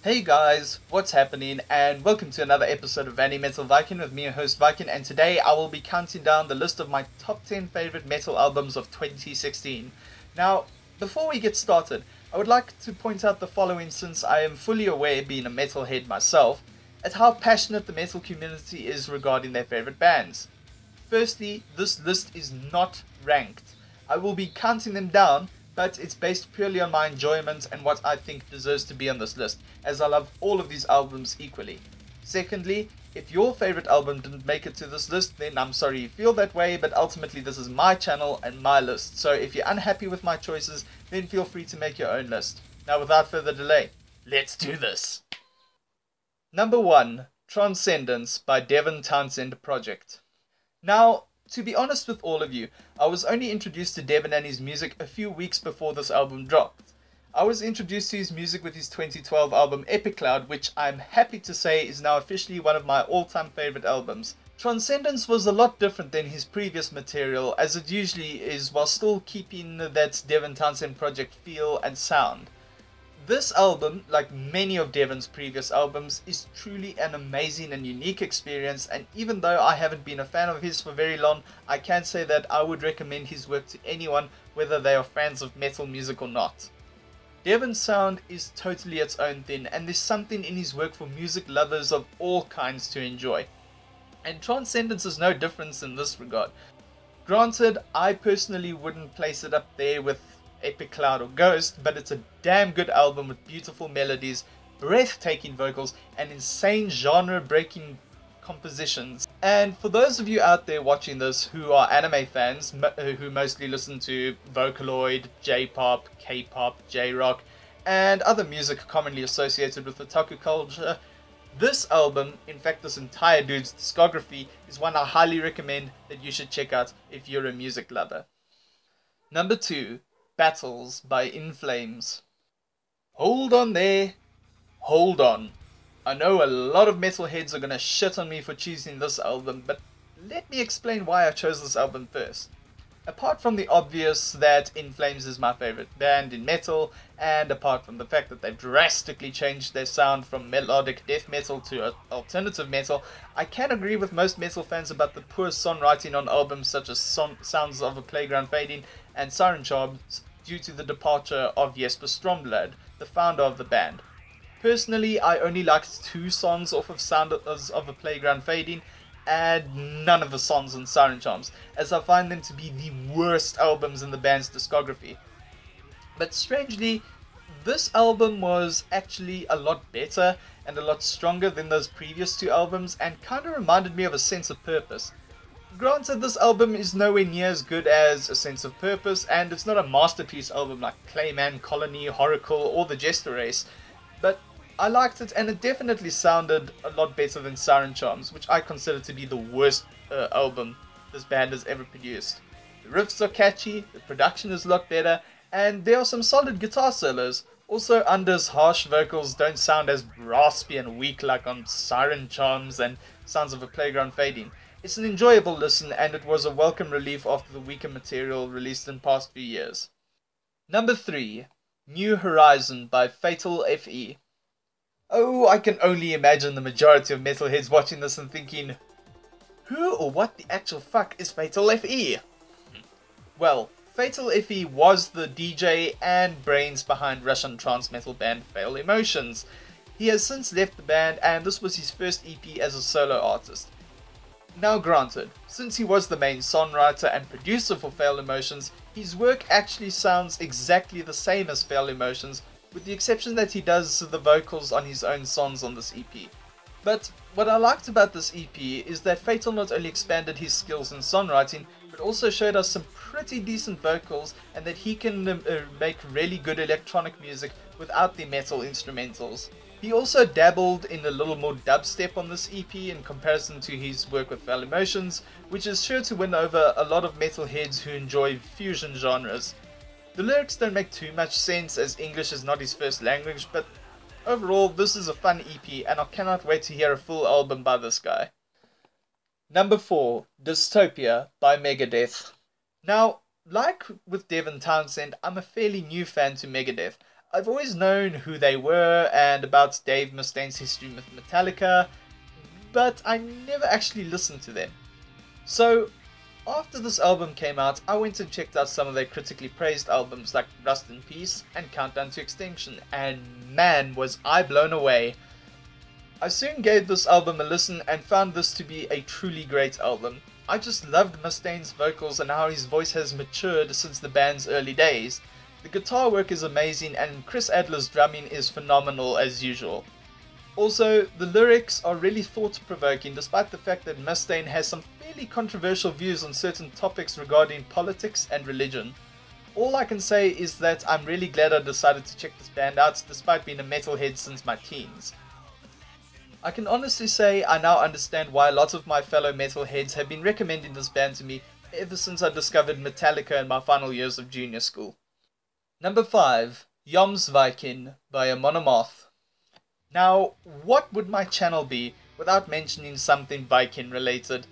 Hey guys, what's happening? And welcome to another episode of Vanny Metal Viking with me, your host Viking. And today I will be counting down the list of my top 10 favorite metal albums of 2016. Now, before we get started, I would like to point out the following, since I am fully aware, being a metalhead myself, at how passionate the metal community is regarding their favorite bands. Firstly, this list is not ranked. I will be counting them down, but it's based purely on my enjoyment and what I think deserves to be on this list, as I love all of these albums equally. Secondly, if your favorite album didn't make it to this list, then I'm sorry you feel that way, but ultimately this is my channel and my list, so if you're unhappy with my choices, then feel free to make your own list. Now without further delay, let's do this! Number 1. Transcendence by Devin Townsend Project. Now, to be honest with all of you, I was only introduced to Devin and his music a few weeks before this album dropped. I was introduced to his music with his 2012 album Epic Cloud, which I'm happy to say is now officially one of my all-time favorite albums. Transcendence was a lot different than his previous material, as it usually is, while still keeping that Devin Townsend Project feel and sound. This album, like many of Devin's previous albums, is truly an amazing and unique experience, and even though I haven't been a fan of his for very long, I can say that I would recommend his work to anyone, whether they are fans of metal music or not. Devin's sound is totally its own thing, and there's something in his work for music lovers of all kinds to enjoy. And Transcendence is no different in this regard. Granted, I personally wouldn't place it up there with Epic Cloud or Ghost, but it's a damn good album with beautiful melodies, breathtaking vocals, and insane genre-breaking compositions. And for those of you out there watching this who are anime fans, who mostly listen to Vocaloid, J-pop, K-pop, J-rock, and other music commonly associated with otaku culture, this album, in fact this entire dude's discography, is one I highly recommend that you should check out if you're a music lover. Number 2. Battles by In Flames. Hold on there. Hold on. I know a lot of metalheads are gonna shit on me for choosing this album, but let me explain why I chose this album first. Apart from the obvious that In Flames is my favorite band in metal, and apart from the fact that they've drastically changed their sound from melodic death metal to alternative metal, I can agree with most metal fans about the poor songwriting on albums such as Sounds of a Playground Fading and Siren Charms due to the departure of Jesper Stromblad, the founder of the band. Personally, I only liked 2 songs off of Sounds of a Playground Fading, and none of the songs on Siren Charms, as I find them to be the worst albums in the band's discography. But strangely, this album was actually a lot better and a lot stronger than those previous 2 albums, and kinda reminded me of A Sense of Purpose. Granted, this album is nowhere near as good as A Sense of Purpose, and it's not a masterpiece album like Clayman, Colony, Horacle, or The Jester Race, but I liked it, and it definitely sounded a lot better than Siren Charms, which I consider to be the worst album this band has ever produced. The riffs are catchy, the production is a lot better, and there are some solid guitar solos. Also, Under's harsh vocals don't sound as raspy and weak like on Siren Charms and Sounds of a Playground Fading. It's an enjoyable listen, and it was a welcome relief after the weaker material released in past few years. Number 3. New Horizon by Fatal FE. Oh, I can only imagine the majority of metalheads watching this and thinking, who or what the actual fuck is Fatal FE? Well, Fatal FE was the DJ and brains behind Russian trance metal band Fail Emotions. He has since left the band, and this was his first EP as a solo artist. Now granted, since he was the main songwriter and producer for Fail Emotions, his work actually sounds exactly the same as Fail Emotions, with the exception that he does the vocals on his own songs on this EP. But what I liked about this EP is that Fatal not only expanded his skills in songwriting, but also showed us some pretty decent vocals, and that he can make really good electronic music without the metal instrumentals. He also dabbled in a little more dubstep on this EP in comparison to his work with Fail Emotions, which is sure to win over a lot of metalheads who enjoy fusion genres. The lyrics don't make too much sense as English is not his first language, but overall this is a fun EP, and I cannot wait to hear a full album by this guy. Number 4. Dystopia by Megadeth. Now, like with Devin Townsend, I'm a fairly new fan to Megadeth. I've always known who they were and about Dave Mustaine's history with Metallica, but I never actually listened to them. So, after this album came out, I went and checked out some of their critically praised albums like Rust in Peace and Countdown to Extinction, and man was I blown away. I soon gave this album a listen and found this to be a truly great album. I just loved Mustaine's vocals and how his voice has matured since the band's early days. The guitar work is amazing and Chris Adler's drumming is phenomenal as usual. Also, the lyrics are really thought-provoking despite the fact that Mustaine has some fairly controversial views on certain topics regarding politics and religion. All I can say is that I'm really glad I decided to check this band out despite being a metalhead since my teens. I can honestly say I now understand why a lot of my fellow metalheads have been recommending this band to me ever since I discovered Metallica in my final years of junior school. Number 5. Jomsviking by Amon Amarth. Now, what would my channel be without mentioning something Viking related?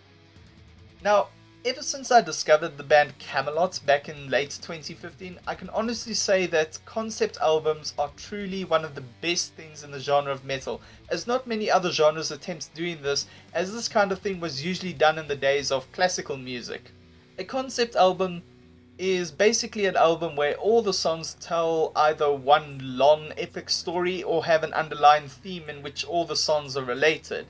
Now, ever since I discovered the band Camelot back in late 2015, I can honestly say that concept albums are truly one of the best things in the genre of metal, as not many other genres attempt doing this, as this kind of thing was usually done in the days of classical music. A concept album is basically an album where all the songs tell either one long epic story or have an underlying theme in which all the songs are related.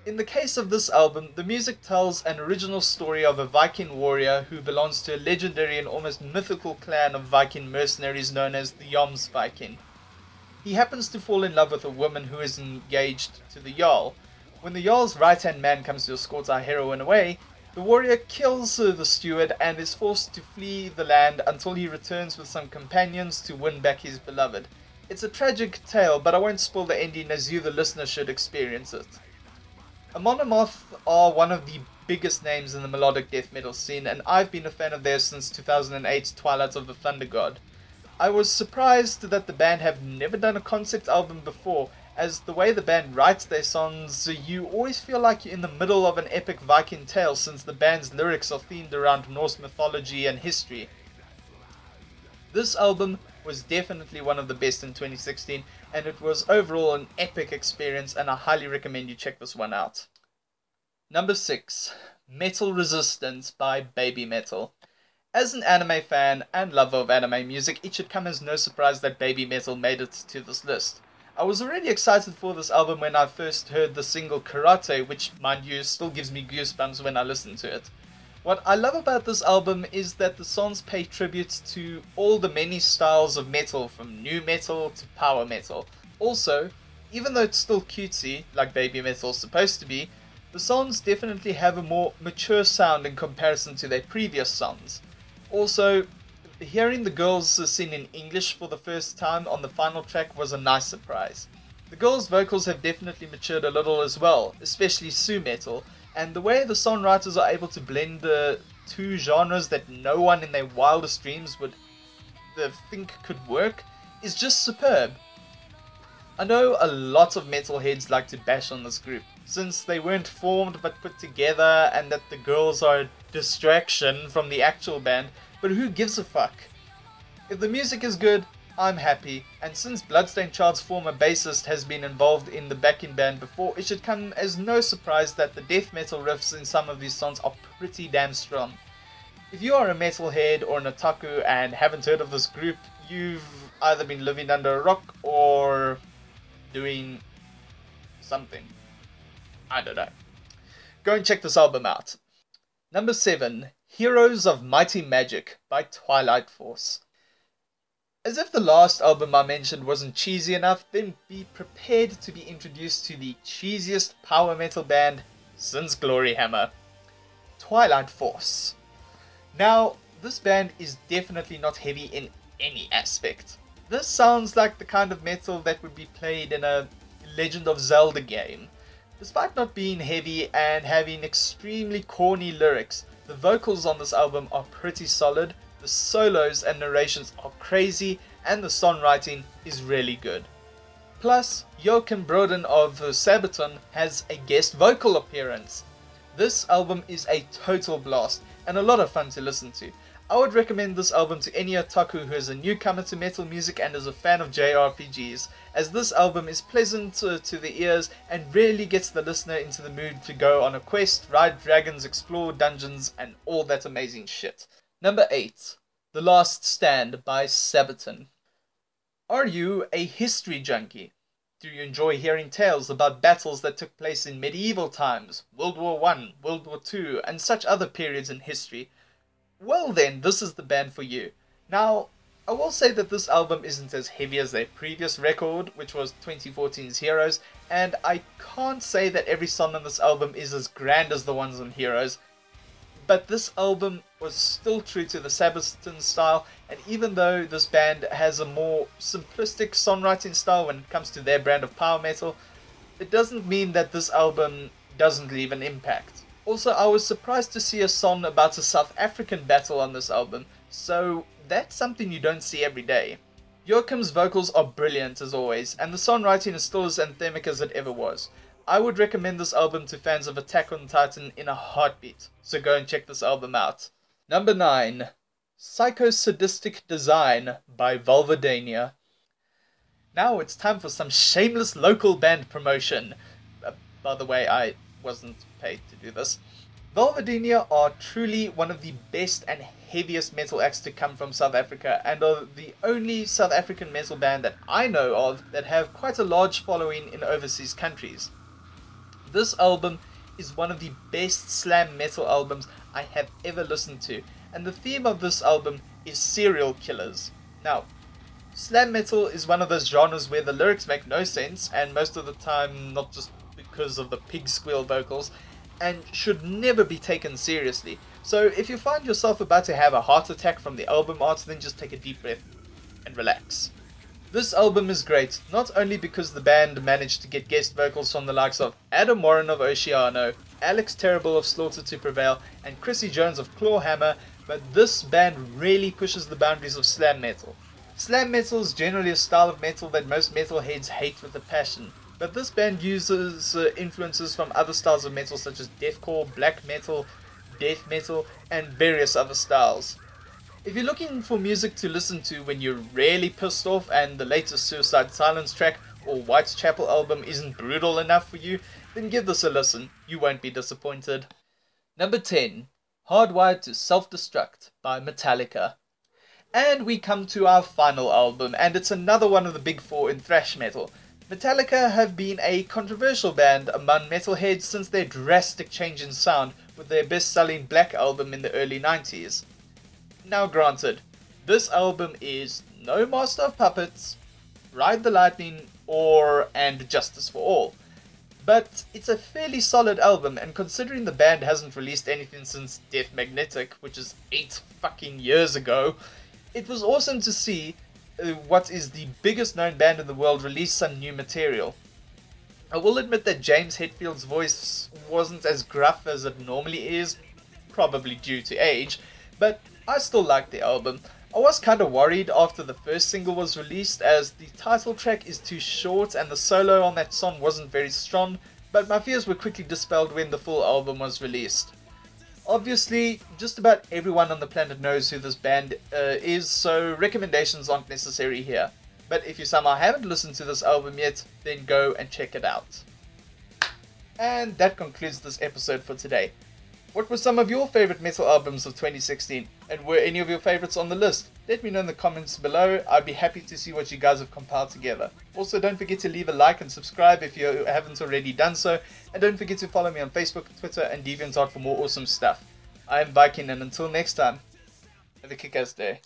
In the case of this album, the music tells an original story of a Viking warrior who belongs to a legendary and almost mythical clan of Viking mercenaries known as the Jomsviking. He happens to fall in love with a woman who is engaged to the Jarl. When the Jarl's right-hand man comes to escort our heroine away, the warrior kills the steward and is forced to flee the land until he returns with some companions to win back his beloved. It's a tragic tale, but I won't spoil the ending as you the listener should experience it. Amon Amarth are one of the biggest names in the melodic death metal scene, and I've been a fan of theirs since 2008's Twilight of the Thunder God. I was surprised that the band have never done a concept album before, as the way the band writes their songs, you always feel like you're in the middle of an epic Viking tale since the band's lyrics are themed around Norse mythology and history. This album was definitely one of the best in 2016, and it was overall an epic experience, and I highly recommend you check this one out. Number 6. Metal Resistance by Baby Metal. As an anime fan and lover of anime music, it should come as no surprise that Baby Metal made it to this list. I was already excited for this album when I first heard the single Karate, which, mind you, still gives me goosebumps when I listen to it. What I love about this album is that the songs pay tribute to all the many styles of metal, from nu metal to power metal. Also, even though it's still cutesy, like Baby Metal is supposed to be, the songs definitely have a more mature sound in comparison to their previous songs. Also, hearing the girls sing in English for the first time on the final track was a nice surprise. The girls' vocals have definitely matured a little as well, especially Su Metal, and the way the songwriters are able to blend the two genres that no one in their wildest dreams would think could work is just superb. I know a lot of metalheads like to bash on this group, since they weren't formed but put together and that the girls are a distraction from the actual band, but who gives a fuck? If the music is good, I'm happy, and since Bloodstained Child's former bassist has been involved in the backing band before, it should come as no surprise that the death metal riffs in some of these songs are pretty damn strong. If you are a metalhead or an otaku and haven't heard of this group, you've either been living under a rock or doing something. I don't know. Go and check this album out. Number 7. Heroes of Mighty Magic by Twilight Force. As if the last album I mentioned wasn't cheesy enough, then be prepared to be introduced to the cheesiest power metal band since Glory Hammer. Twilight Force. Now, this band is definitely not heavy in any aspect. This sounds like the kind of metal that would be played in a Legend of Zelda game. Despite not being heavy and having extremely corny lyrics, the vocals on this album are pretty solid, the solos and narrations are crazy, and the songwriting is really good. Plus, Joachim Broden of Sabaton has a guest vocal appearance. This album is a total blast and a lot of fun to listen to. I would recommend this album to any otaku who is a newcomer to metal music and is a fan of JRPGs, as this album is pleasant to the ears and really gets the listener into the mood to go on a quest, ride dragons, explore dungeons, and all that amazing shit. Number 8. The Last Stand by Sabaton. Are you a history junkie? Do you enjoy hearing tales about battles that took place in medieval times, World War I, World War II, and such other periods in history? Well then, this is the band for you. Now, I will say that this album isn't as heavy as their previous record, which was 2014's Heroes, and I can't say that every song on this album is as grand as the ones on Heroes, but this album was still true to the Sabaton style, and even though this band has a more simplistic songwriting style when it comes to their brand of power metal, it doesn't mean that this album doesn't leave an impact. Also, I was surprised to see a song about a South African battle on this album, so that's something you don't see every day. Joachim's vocals are brilliant as always, and the songwriting is still as anthemic as it ever was. I would recommend this album to fans of Attack on Titan in a heartbeat, so go and check this album out. Number 9. Psychosadistic Design by Vulvodynia. Now it's time for some shameless local band promotion. By the way, I wasn't paid to do this. Vulvodynia are truly one of the best and heaviest metal acts to come from South Africa, and are the only South African metal band that I know of that have quite a large following in overseas countries. This album is one of the best slam metal albums I have ever listened to, and the theme of this album is serial killers. Now, slam metal is one of those genres where the lyrics make no sense, and most of the time not just because of the pig squeal vocals, and should never be taken seriously. So if you find yourself about to have a heart attack from the album art, then just take a deep breath and relax. This album is great, not only because the band managed to get guest vocals from the likes of Adam Warren of Oceano, Alex Terrible of Slaughter to Prevail, and Chrissy Jones of Clawhammer, but this band really pushes the boundaries of slam metal. Slam metal is generally a style of metal that most metalheads hate with a passion, but this band uses influences from other styles of metal such as deathcore, black metal, death metal, and various other styles. If you're looking for music to listen to when you're really pissed off and the latest Suicide Silence track or Whitechapel album isn't brutal enough for you, then give this a listen. You won't be disappointed. Number 10. Hardwired to Self-Destruct by Metallica. And we come to our final album, and it's another one of the big four in thrash metal. Metallica have been a controversial band among metalheads since their drastic change in sound with their best-selling Black album in the early 90s. Now granted, this album is no Master of Puppets, Ride the Lightning, or And Justice for All. But it's a fairly solid album, and considering the band hasn't released anything since Death Magnetic, which is 8 fucking years ago, it was awesome to see what is the biggest known band in the world release some new material. I will admit that James Hetfield's voice wasn't as gruff as it normally is, probably due to age, but I still liked the album. I was kinda worried after the first single was released, as the title track is too short and the solo on that song wasn't very strong, but my fears were quickly dispelled when the full album was released. Obviously, just about everyone on the planet knows who this band is, so recommendations aren't necessary here. But if you somehow haven't listened to this album yet, then go and check it out. And that concludes this episode for today. What were some of your favorite metal albums of 2016? And were any of your favorites on the list? Let me know in the comments below. I'd be happy to see what you guys have compiled together. Also, don't forget to leave a like and subscribe if you haven't already done so. And don't forget to follow me on Facebook, Twitter, and DeviantArt for more awesome stuff. I am Viking, and until next time, have a kick-ass day.